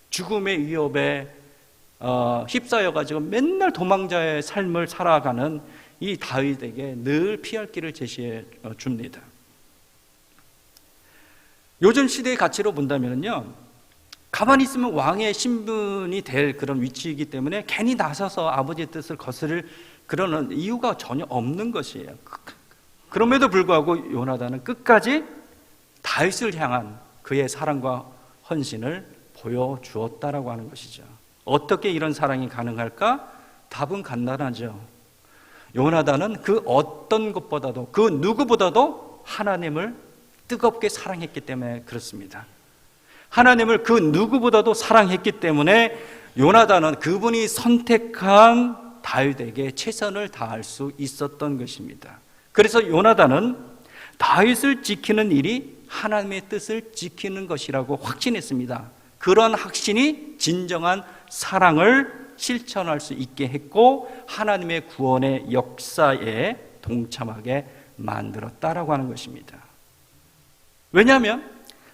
죽음의 위협에 휩싸여가지고 맨날 도망자의 삶을 살아가는 이 다윗에게 늘 피할 길을 제시해 줍니다. 요즘 시대의 가치로 본다면요, 가만히 있으면 왕의 신분이 될 그런 위치이기 때문에 괜히 나서서 아버지의 뜻을 거스를 그러는 이유가 전혀 없는 것이에요. 그럼에도 불구하고 요나단은 끝까지 다윗을 향한 그의 사랑과 헌신을 보여주었다라고 하는 것이죠. 어떻게 이런 사랑이 가능할까? 답은 간단하죠. 요나단은 그 어떤 것보다도 그 누구보다도 하나님을 뜨겁게 사랑했기 때문에 그렇습니다. 하나님을 그 누구보다도 사랑했기 때문에 요나단은 그분이 선택한 다윗에게 최선을 다할 수 있었던 것입니다. 그래서 요나단은 다윗을 지키는 일이 하나님의 뜻을 지키는 것이라고 확신했습니다. 그런 확신이 진정한 사랑을 실천할 수 있게 했고 하나님의 구원의 역사에 동참하게 만들었다라고 하는 것입니다. 왜냐하면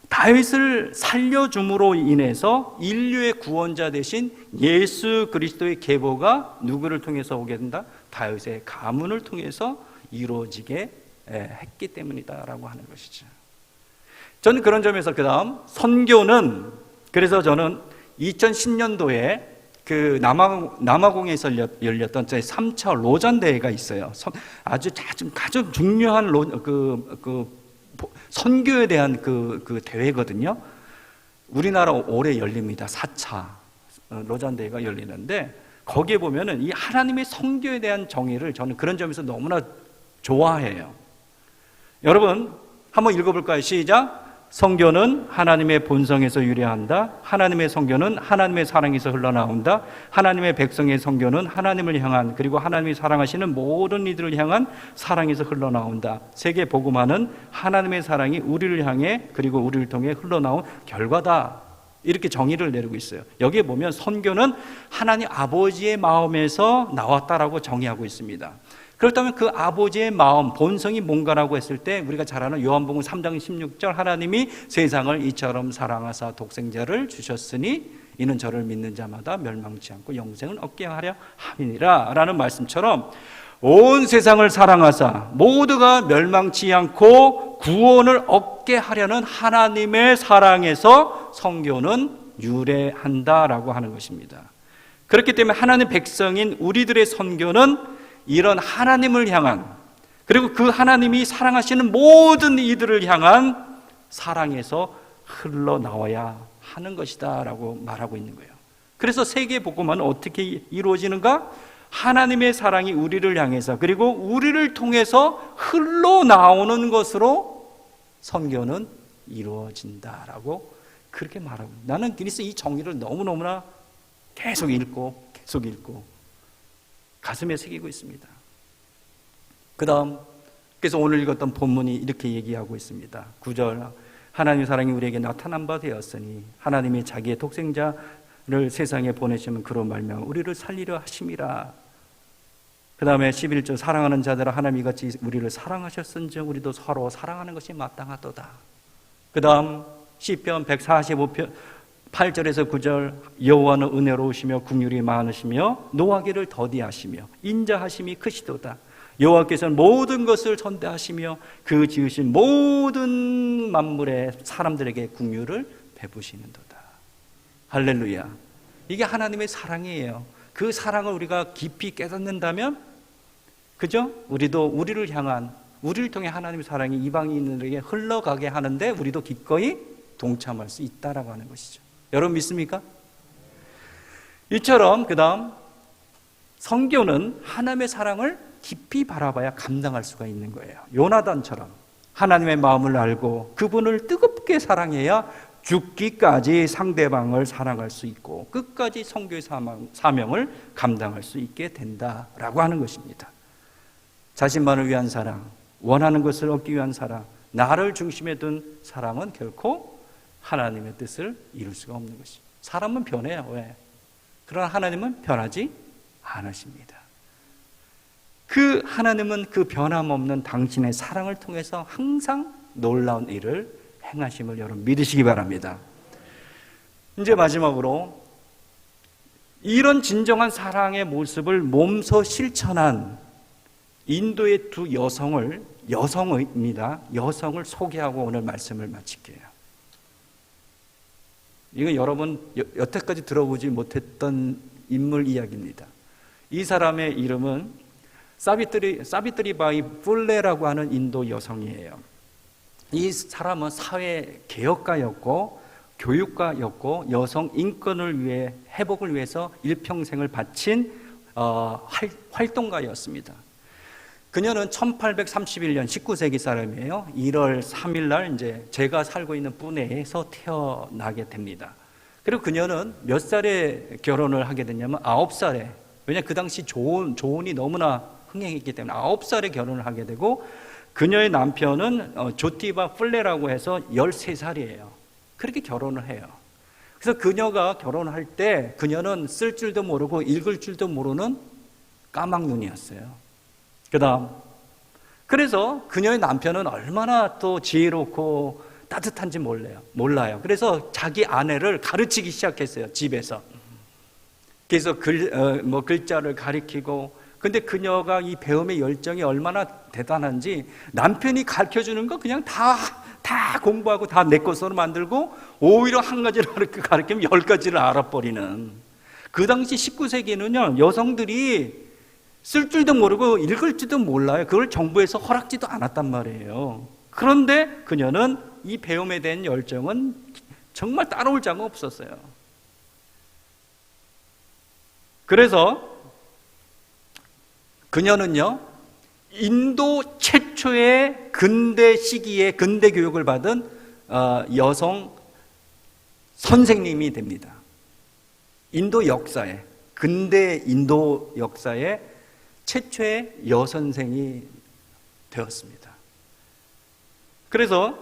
다윗을 살려줌으로 인해서 인류의 구원자 되신 예수 그리스도의 계보가 누구를 통해서 오게 된다? 다윗의 가문을 통해서 이루어지게 했기 때문이다라고 하는 것이죠. 저는 그런 점에서 그 다음 선교는, 그래서 저는 2010년도에 그 남아공에서 열렸던 제 3차 로잔 대회가 있어요. 아주 중요한 선교에 대한 그 대회거든요. 우리나라 올해 열립니다. 4차 로잔 대회가 열리는데 거기에 보면은 이 하나님의 선교에 대한 정의를 저는 그런 점에서 너무나 좋아해요. 여러분 한번 읽어볼까요? 시작. 선교는 하나님의 본성에서 유래한다. 하나님의 선교는 하나님의 사랑에서 흘러나온다. 하나님의 백성의 선교는 하나님을 향한, 그리고 하나님이 사랑하시는 모든 이들을 향한 사랑에서 흘러나온다. 세계 복음화는 하나님의 사랑이 우리를 향해 그리고 우리를 통해 흘러나온 결과다. 이렇게 정의를 내리고 있어요. 여기에 보면 선교는 하나님 아버지의 마음에서 나왔다라고 정의하고 있습니다. 그렇다면 그 아버지의 마음, 본성이 뭔가라고 했을 때 우리가 잘 아는 요한복음 3장 16절 하나님이 세상을 이처럼 사랑하사 독생자를 주셨으니 이는 저를 믿는 자마다 멸망치 않고 영생을 얻게 하려 함이니라 라는 말씀처럼 온 세상을 사랑하사 모두가 멸망치 않고 구원을 얻게 하려는 하나님의 사랑에서 선교는 유래한다라고 하는 것입니다. 그렇기 때문에 하나님 백성인 우리들의 선교는 이런 하나님을 향한, 그리고 그 하나님이 사랑하시는 모든 이들을 향한 사랑에서 흘러나와야 하는 것이다 라고 말하고 있는 거예요. 그래서 세계복음화는 어떻게 이루어지는가? 하나님의 사랑이 우리를 향해서, 그리고 우리를 통해서 흘러나오는 것으로 선교는 이루어진다라고 그렇게 말하고, 나는 그래서 이 정의를 너무너무나 계속 읽고 가슴에 새기고 있습니다. 그 다음, 그래서 오늘 읽었던 본문이 이렇게 얘기하고 있습니다. 9절, 하나님의 사랑이 우리에게 나타난 바 되었으니 하나님이 자기의 독생자를 세상에 보내시면 그로 말미암아 우리를 살리려 하심이라. 그 다음에 11절, 사랑하는 자들아 하나님이 같이 우리를 사랑하셨은즉 우리도 서로 사랑하는 것이 마땅하도다. 그 다음 시편 145편 8절에서 9절, 여호와는 은혜로우시며 긍휼이 많으시며 노하기를 더디하시며 인자하심이 크시도다. 여호와께서는 모든 것을 선대하시며 그 지으신 모든 만물의 사람들에게 긍휼을 베푸시는도다. 할렐루야. 이게 하나님의 사랑이에요. 그 사랑을 우리가 깊이 깨닫는다면, 그죠? 우리도 우리를 향한, 우리를 통해 하나님의 사랑이 이방인들에게 흘러가게 하는데 우리도 기꺼이 동참할 수 있다라고 하는 것이죠. 여러분 믿습니까? 이처럼 그 다음, 선교는 하나님의 사랑을 깊이 바라봐야 감당할 수가 있는 거예요. 요나단처럼 하나님의 마음을 알고 그분을 뜨겁게 사랑해야 죽기까지 상대방을 사랑할 수 있고 끝까지 선교의 사명을 감당할 수 있게 된다라고 하는 것입니다. 자신만을 위한 사랑, 원하는 것을 얻기 위한 사랑, 나를 중심에 둔 사랑은 결코 하나님의 뜻을 이룰 수가 없는 것입니다. 사람은 변해요. 왜? 그러나 하나님은 변하지 않으십니다. 그 하나님은 그 변함없는 당신의 사랑을 통해서 항상 놀라운 일을 행하심을 여러분 믿으시기 바랍니다. 이제 마지막으로 이런 진정한 사랑의 모습을 몸소 실천한 인도의 두 여성입니다. 여성을 소개하고 오늘 말씀을 마칠게요. 이건 여러분 여태까지 들어보지 못했던 인물 이야기입니다. 이 사람의 이름은 사비트리바이 풀레라고 하는 인도 여성이에요. 이 사람은 사회 개혁가였고 교육가였고 여성 인권을 위해, 회복을 위해서 일평생을 바친 활동가였습니다. 그녀는 1831년 19세기 사람이에요. 1월 3일 날 이제 제가 살고 있는 뿌네에서 태어나게 됩니다. 그리고 그녀는 몇 살에 결혼을 하게 됐냐면 9살에, 왜냐하면 그 당시 조언이 너무나 흥행했기 때문에 9살에 결혼을 하게 되고, 그녀의 남편은 조티바 플레라고 해서 13살이에요. 그렇게 결혼을 해요. 그래서 그녀가 결혼할 때 그녀는 쓸 줄도 모르고 읽을 줄도 모르는 까막눈이었어요. 그 다음, 그래서 그녀의 남편은 얼마나 또 지혜롭고 따뜻한지 몰라요. 그래서 자기 아내를 가르치기 시작했어요, 집에서. 그래서 글자를 가르치고, 근데 그녀가 이 배움의 열정이 얼마나 대단한지 남편이 가르쳐주는 거 그냥 다 공부하고 다 내 것으로 만들고, 오히려 한 가지를 가르치면 10가지를 알아버리는. 그 당시 19세기는요, 여성들이 쓸 줄도 모르고 읽을 줄도 몰라요. 그걸 정부에서 허락지도 않았단 말이에요. 그런데 그녀는 이 배움에 대한 열정은 정말 따라올 자가 없었어요. 그래서 그녀는요, 인도 최초의 근대 시기에 근대 교육을 받은 여성 선생님이 됩니다. 인도 역사에, 근대 인도 역사에 최초의 여선생이 되었습니다. 그래서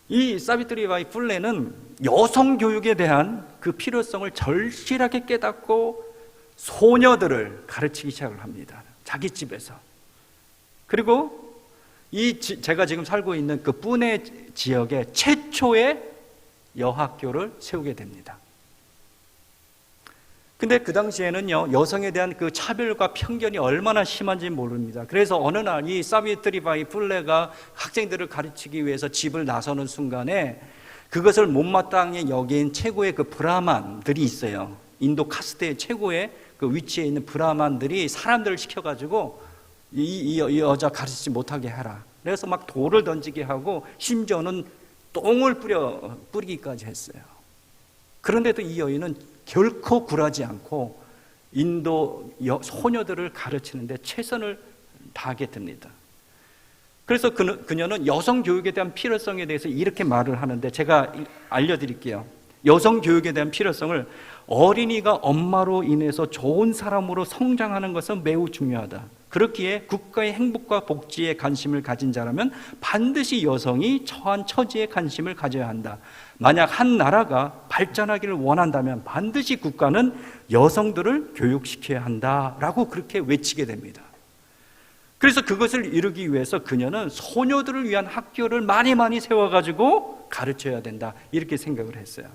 이 사비트리바이 풀레는 여성 교육에 대한 그 필요성을 절실하게 깨닫고 소녀들을 가르치기 시작을 합니다. 자기 집에서. 그리고 제가 지금 살고 있는 그 뿌네 지역에 최초의 여학교를 세우게 됩니다. 근데 그 당시에는요, 여성에 대한 그 차별과 편견이 얼마나 심한지 모릅니다. 그래서 어느 날 이 사비트리바이 풀레가 학생들을 가르치기 위해서 집을 나서는 순간에 그것을 못마땅히 여긴 최고의 그 브라만들이 있어요. 인도 카스트의 최고의 그 위치에 있는 브라만들이 사람들을 시켜가지고 이 여자 가르치지 못하게 해라. 그래서 막 돌을 던지게 하고 심지어는 똥을 뿌리기까지 했어요. 그런데도 이 여인은 결코 굴하지 않고 인도 소녀들을 가르치는데 최선을 다하게 됩니다. 그래서 그녀는 여성 교육에 대한 필요성에 대해서 이렇게 말을 하는데 제가 알려드릴게요. 여성 교육에 대한 필요성을 어린이가 엄마로 인해서 좋은 사람으로 성장하는 것은 매우 중요하다. 그렇기에 국가의 행복과 복지에 관심을 가진 자라면 반드시 여성이 처한 처지에 관심을 가져야 한다. 만약 한 나라가 발전하기를 원한다면 반드시 국가는 여성들을 교육시켜야 한다라고 그렇게 외치게 됩니다. 그래서 그것을 이루기 위해서 그녀는 소녀들을 위한 학교를 많이 세워가지고 가르쳐야 된다 이렇게 생각을 했어요.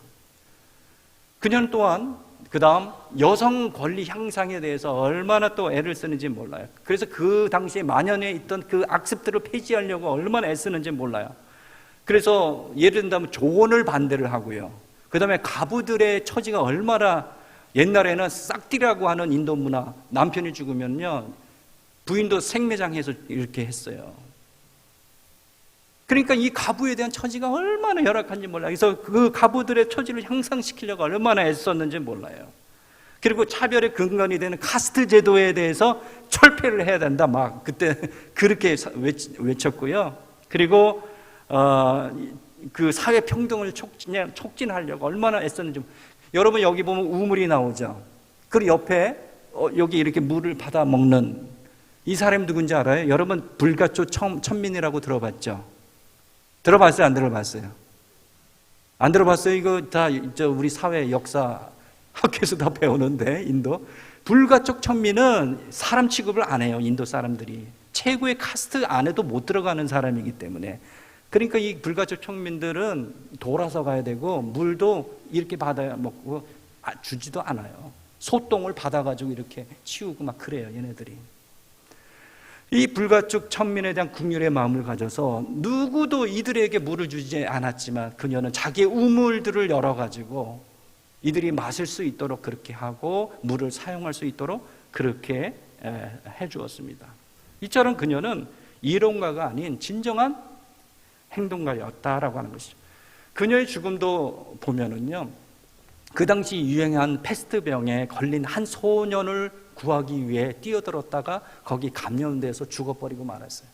그녀는 또한 그 다음 여성 권리 향상에 대해서 얼마나 또 애를 쓰는지 몰라요. 그래서 그 당시에 만연해 있던 그 악습들을 폐지하려고 얼마나 애쓰는지 몰라요. 그래서 예를 든다면 조혼을 반대를 하고요. 그 다음에 가부들의 처지가 얼마나, 옛날에는 싹띠라고 하는 인도 문화, 남편이 죽으면요 부인도 생매장해서 이렇게 했어요. 그러니까 이 가부에 대한 처지가 얼마나 열악한지 몰라요. 그래서 그 가부들의 처지를 향상시키려고 얼마나 애썼는지 몰라요. 그리고 차별의 근간이 되는 카스트 제도에 대해서 철폐를 해야 된다 막 그때 그렇게 외쳤고요. 그리고 그 사회 평등을 촉진하려고 얼마나 애썼는지. 여러분 여기 보면 우물이 나오죠. 그 옆에 여기 이렇게 물을 받아 먹는 이 사람이 누군지 알아요? 여러분 불가초 천민이라고 들어봤죠? 들어봤어요? 안 들어봤어요? 안 들어봤어요? 이거 다 우리 사회 역사 학교에서 다 배우는데 인도 불가촉 천민은 사람 취급을 안 해요. 인도 사람들이 최고의 카스트 안에도 못 들어가는 사람이기 때문에. 그러니까 이 불가촉 천민들은 돌아서 가야 되고 물도 이렇게 받아 먹고 주지도 않아요. 소똥을 받아가지고 이렇게 치우고 막 그래요 얘네들이. 이 불가촉 천민에 대한 긍휼의 마음을 가져서 누구도 이들에게 물을 주지 않았지만 그녀는 자기의 우물들을 열어가지고 이들이 마실 수 있도록 그렇게 하고 물을 사용할 수 있도록 그렇게 해주었습니다. 이처럼 그녀는 이론가가 아닌 진정한 행동가였다라고 하는 것이죠. 그녀의 죽음도 보면은요, 그 당시 유행한 패스트병에 걸린 한 소년을 구하기 위해 뛰어들었다가 거기 감염돼서 죽어버리고 말았어요.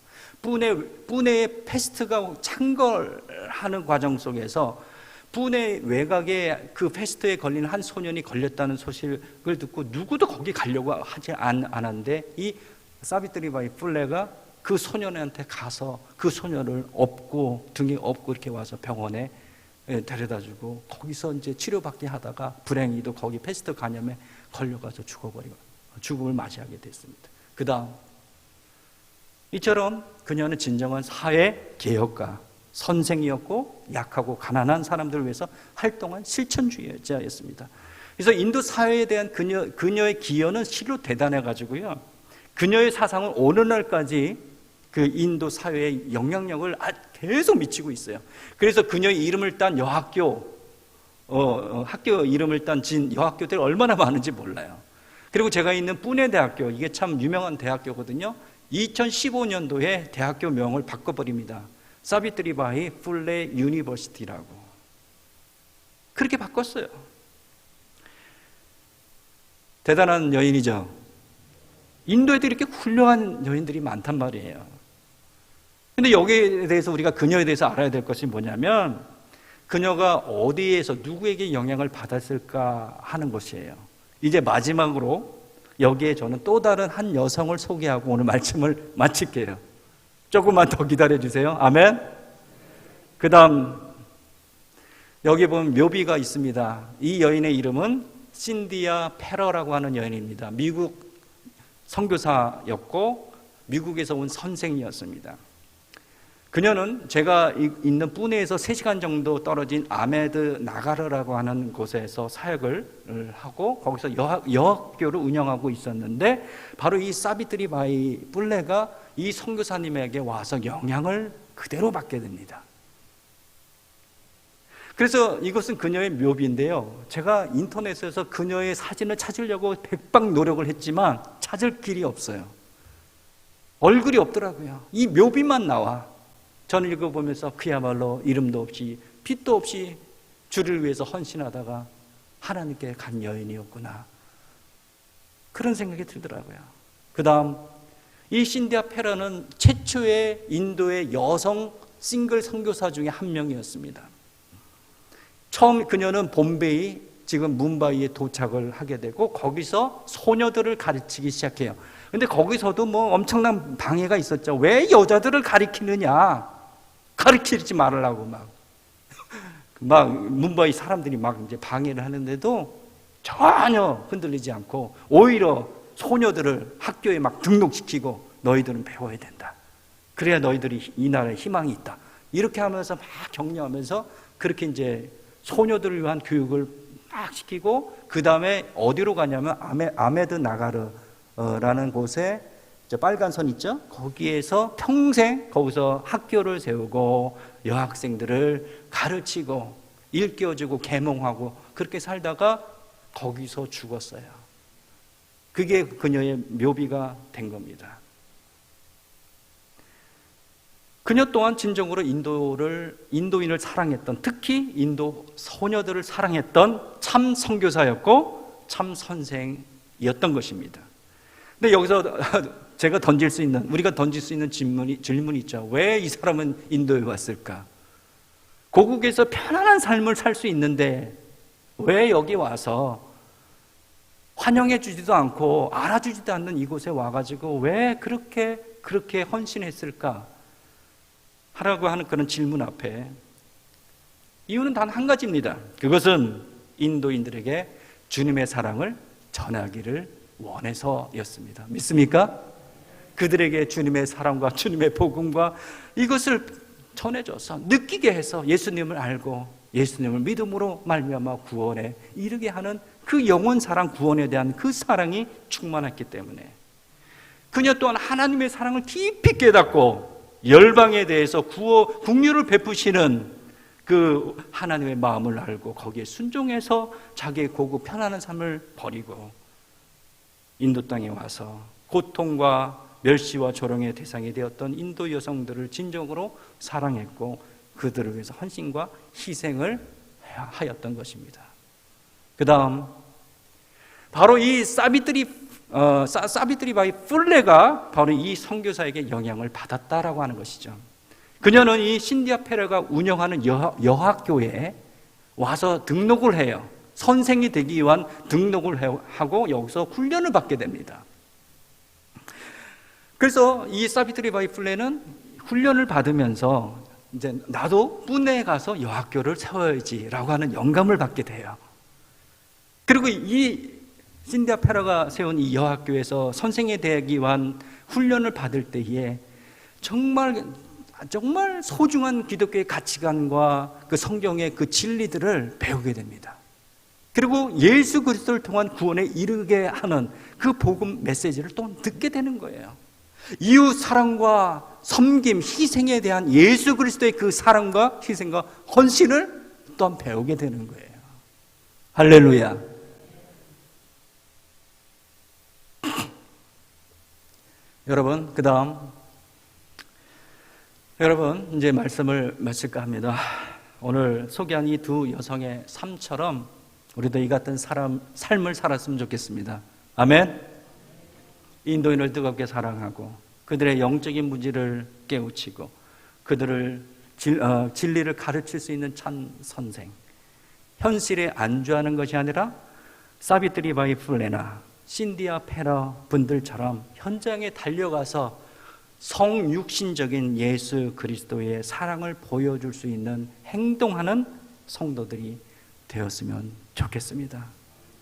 뿌네의 패스트가 창궐하는 과정 속에서 뿌네 외곽에 그 패스트에 걸린 한 소년이 걸렸다는 소식을 듣고 누구도 거기 가려고 하지 않았는데 이 사비트리바이 풀레가 그 소년한테 가서 그 소년을 업고 등에 업고 이렇게 와서 병원에 데려다주고 거기서 이제 치료받게 하다가 불행히도 거기 패스트 감염에 걸려가서 죽어버리고 죽음을 맞이하게 됐습니다. 그 다음 이처럼 그녀는 진정한 사회 개혁가, 선생이었고 약하고 가난한 사람들을 위해서 활동한 실천주의자였습니다. 그래서 인도 사회에 대한 그녀의 기여는 실로 대단해가지고요, 그녀의 사상은 오늘날까지 그 인도 사회의 영향력을 계속 미치고 있어요. 그래서 그녀의 이름을 딴 여학교, 학교 이름을 딴 여학교들이 얼마나 많은지 몰라요. 그리고 제가 있는 뿌네 대학교, 이게 참 유명한 대학교거든요. 2015년도에 대학교 명을 바꿔버립니다. 사비트리바이 풀레 유니버시티라고. 그렇게 바꿨어요. 대단한 여인이죠. 인도에도 이렇게 훌륭한 여인들이 많단 말이에요. 근데 여기에 대해서 우리가 그녀에 대해서 알아야 될 것이 뭐냐면 그녀가 어디에서 누구에게 영향을 받았을까 하는 것이에요. 이제 마지막으로 여기에 저는 또 다른 한 여성을 소개하고 오늘 말씀을 마칠게요. 조금만 더 기다려주세요. 아멘. 그 다음 여기 보면 묘비가 있습니다. 이 여인의 이름은 신디아 페러라고 하는 여인입니다. 미국 선교사였고 미국에서 온 선생이었습니다. 그녀는 제가 있는 뿌네에서 3시간 정도 떨어진 아메드 나가르라고 하는 곳에서 사역을 하고 거기서 여학교를 운영하고 있었는데 바로 이 사비트리바이 풀레가 이 선교사님에게 와서 영향을 그대로 받게 됩니다. 그래서 이것은 그녀의 묘비인데요. 제가 인터넷에서 그녀의 사진을 찾으려고 백방 노력을 했지만 찾을 길이 없어요. 얼굴이 없더라고요. 이 묘비만 나와. 저는 이거 보면서 그야말로 이름도 없이 빛도 없이 주를 위해서 헌신하다가 하나님께 간 여인이었구나. 그런 생각이 들더라고요. 그 다음 이 신디아 페러는 최초의 인도의 여성 싱글 선교사 중에 한 명이었습니다. 처음 그녀는 봄베이, 지금 뭄바이에 도착을 하게 되고 거기서 소녀들을 가르치기 시작해요. 근데 거기서도 뭐 엄청난 방해가 있었죠. 왜 여자들을 가르치느냐? 가르치지 말으라고 막 뭄바이 사람들이 막 이제 방해를 하는데도 전혀 흔들리지 않고 오히려 소녀들을 학교에 막 등록시키고 너희들은 배워야 된다. 그래야 너희들이 이 나라에 희망이 있다. 이렇게 하면서 막 격려하면서 그렇게 이제 소녀들을 위한 교육을 막 시키고 그 다음에 어디로 가냐면 아메드 나가르라는 곳에 빨간 선 있죠? 거기에서 평생 거기서 학교를 세우고 여학생들을 가르치고 일깨워주고 계몽하고 그렇게 살다가 거기서 죽었어요. 그게 그녀의 묘비가 된 겁니다. 그녀 또한 진정으로 인도인을 사랑했던, 특히 인도 소녀들을 사랑했던 참 선교사였고 참 선생이었던 것입니다. 근데 여기서 우리가 던질 수 있는 질문이 있죠. 왜 이 사람은 인도에 왔을까? 고국에서 편안한 삶을 살 수 있는데 왜 여기 와서 환영해 주지도 않고 알아주지도 않는 이곳에 와가지고 왜 그렇게 헌신했을까? 하라고 하는 그런 질문 앞에 이유는 단 한 가지입니다. 그것은 인도인들에게 주님의 사랑을 전하기를 원해서였습니다. 믿습니까? 그들에게 주님의 사랑과 주님의 복음과 이것을 전해줘서 느끼게 해서 예수님을 알고 예수님을 믿음으로 말미암아 구원에 이르게 하는 그 영원 사랑, 구원에 대한 그 사랑이 충만했기 때문에 그녀 또한 하나님의 사랑을 깊이 깨닫고 열방에 대해서 국류를 베푸시는 그 하나님의 마음을 알고 거기에 순종해서 자기의 고급 편안한 삶을 버리고 인도 땅에 와서 고통과 멸시와 조롱의 대상이 되었던 인도 여성들을 진정으로 사랑했고 그들을 위해서 헌신과 희생을 하였던 것입니다. 그 다음 바로 이 사비트리바이 풀레가 바로 이 선교사에게 영향을 받았다라고 하는 것이죠. 그녀는 이 신디아 페레가 운영하는 여학교에 와서 등록을 해요. 선생이 되기 위한 등록을 하고 여기서 훈련을 받게 됩니다. 그래서 이 사비트리바이 풀레는 훈련을 받으면서 이제 나도 푸네에 가서 여학교를 세워야지라고 하는 영감을 받게 돼요. 그리고 이 신디아 페라가 세운 이 여학교에서 선생이 되기 위한 훈련을 받을 때에 정말 소중한 기독교의 가치관과 그 성경의 그 진리들을 배우게 됩니다. 그리고 예수 그리스도를 통한 구원에 이르게 하는 그 복음 메시지를 또 듣게 되는 거예요. 이웃 사랑과 섬김, 희생에 대한 예수 그리스도의 그 사랑과 희생과 헌신을 또한 배우게 되는 거예요. 할렐루야. 여러분, 그 다음 이제 말씀을 마칠까 합니다. 오늘 소개한 이 두 여성의 삶처럼 우리도 이 같은 삶을 살았으면 좋겠습니다. 아멘. 인도인을 뜨겁게 사랑하고 그들의 영적인 무지를 깨우치고 그들을 진리를 가르칠 수 있는 참 선생, 현실에 안주하는 것이 아니라 사비트리바이 풀레나 신디아 페라 분들처럼 현장에 달려가서 성육신적인 예수 그리스도의 사랑을 보여줄 수 있는 행동하는 성도들이 되었으면 좋겠습니다.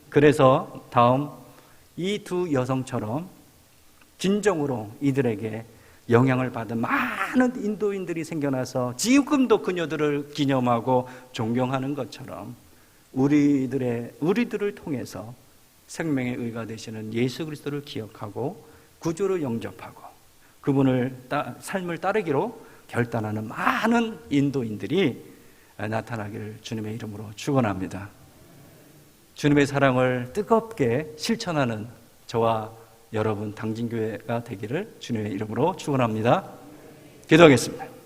그래서 다음 이 두 여성처럼 진정으로 이들에게 영향을 받은 많은 인도인들이 생겨나서 지금도 그녀들을 기념하고 존경하는 것처럼 우리들을 통해서 생명의 의가 되시는 예수 그리스도를 기억하고 구주로 영접하고 그분을 삶을 따르기로 결단하는 많은 인도인들이 나타나기를 주님의 이름으로 축원합니다. 주님의 사랑을 뜨겁게 실천하는 저와 여러분 당진교회가 되기를 주님의 이름으로 축원합니다. 기도하겠습니다.